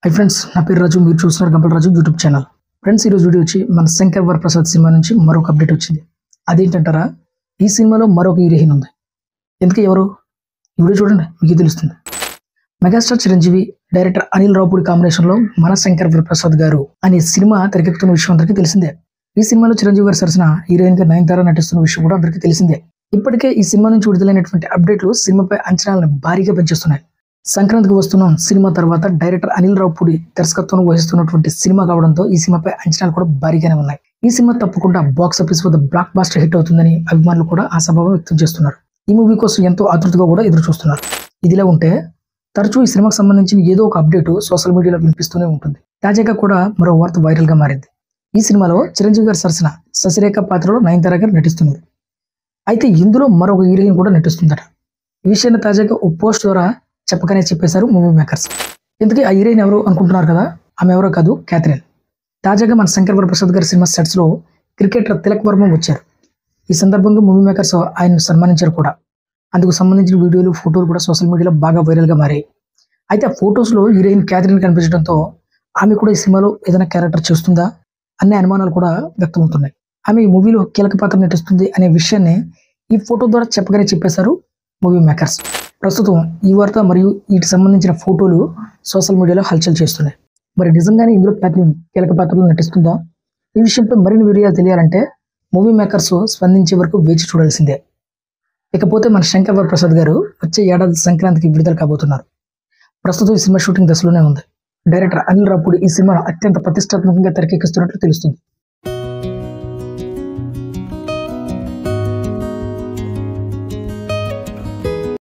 Hi friends, నా పేరు రాజు. మీరు చూస్తున్నారు గంపల రాజు యూట్యూబ్ ఛానల్. ఫ్రెండ్స్, ఈరోజు వీడియో వచ్చి మన శంకర్ వరప్రసాద్ సినిమా నుంచి మరొక అప్డేట్ వచ్చింది. అదేంటంటారా, ఈ సినిమాలో మరొక హీరోయిన్ ఉంది. ఎందుకు ఎవరు? ఈ వీడియో చూడండి, మీకు తెలుస్తుంది. మెగాస్టార్ చిరంజీవి, డైరెక్టర్ అనిల్ రావుపూడి కాంబినేషన్లో మన శంకర్ వరప్రసాద్ గారు అనే సినిమా తెరకెక్కుతున్న విషయం అందరికీ తెలిసిందే. ఈ సినిమాలో చిరంజీవి గారి సరసన హీరోయిన్ గా నయనతార నటిస్తున్న విషయం కూడా అందరికీ తెలిసిందే. ఇప్పటికే ఈ సినిమా నుంచి విడుదలైనటువంటి అప్డేట్లు సినిమాపై అంచనాలను భారీగా పెంచేస్తున్నాయి. సంక్రాంతికి వస్తున్న సినిమా తర్వాత డైరెక్టర్ అనిల్ రావుపూడి దర్శకత్వం వహిస్తున్నటువంటి సినిమా కావడంతో ఈ సినిమాపై అంచనాలు కూడా భారీగానే ఉన్నాయి. ఈ సినిమా తప్పకుండా బాక్స్ ఆఫీస్ వద్ద బ్లాక్ బాస్టర్ హిట్ అవుతుందని అభిమానులు కూడా ఆశాభావం వ్యక్తం చేస్తున్నారు. ఈ మూవీ కోసం ఎంతో ఆతృతగా కూడా ఎదురు చూస్తున్నారు. ఇదిలా ఉంటే తరచూ ఈ సినిమాకు సంబంధించిన ఏదో ఒక అప్డేట్ సోషల్ మీడియాలో వినిపిస్తూనే ఉంటుంది. తాజాగా కూడా మరో వార్త వైరల్ గా మారింది. ఈ సినిమాలో చిరంజీవి గారి సరసన శశిరేఖ పాత్రలో నయనతార గారు నటిస్తున్నారు. అయితే ఇందులో మరొక హీరోయిన్ కూడా నటిస్తుందట. ఈ విషయాన్ని తాజాగా ఓ పోస్ట్ ద్వారా చెప్పగానే చెప్పేశారు మూవీ మేకర్స్. ఇంతకీ ఆ హీరోయిన్ ఎవరు అనుకుంటున్నారు కదా, ఆమె ఎవరో కాదు, క్యాథరిన్. తాజాగా మన శంకర్ వరప్రసాద్ గారి సినిమా సెట్స్ లో క్రికెటర్ తిలక్ వర్మ వచ్చారు. ఈ సందర్భంగా మూవీ మేకర్స్ ఆయన్ను సన్మానించారు కూడా. అందుకు సంబంధించిన వీడియోలు, ఫోటోలు కూడా సోషల్ మీడియాలో బాగా వైరల్ గా మారాయి. అయితే ఆ ఫొటోస్ లో హీరోయిన్ క్యాథరిన్ కనిపించడంతో ఆమె కూడా ఈ సినిమాలో ఏదైనా క్యారెక్టర్ చేస్తుందా అనే అనుమానాలు కూడా వ్యక్తమవుతున్నాయి. ఆమె ఈ మూవీలో కీలక పాత్ర నటిస్తుంది అనే విషయాన్ని ఈ ఫోటో ద్వారా చెప్పగానే చెప్పేశారు మూవీ మేకర్స్. ప్రస్తుతం ఈ వార్త మరియు వీటికి సంబంధించిన ఫోటోలు సోషల్ మీడియాలో హల్చల్ చేస్తున్నాయి. మరి నిజంగానే ఇందులో క్యాథరిన్ కీలక పాత్రలో నటిస్తుందా? ఈ విషయంపై మరిన్ని వివరాలు తెలియాలంటే మూవీ మేకర్స్ స్పందించే వరకు వేచి చూడాల్సిందే. ఇకపోతే మన శంకర్ వరప్రసాద్ గారు వచ్చే ఏడాది సంక్రాంతికి విడుదల కాబోతున్నారు. ప్రస్తుతం ఈ సినిమా షూటింగ్ దశలోనే ఉంది. డైరెక్టర్ అనిల్ రావుపూడి ఈ సినిమా అత్యంత ప్రతిష్టాత్మకంగా తెరకెక్కిస్తున్నట్లు తెలుస్తుంది.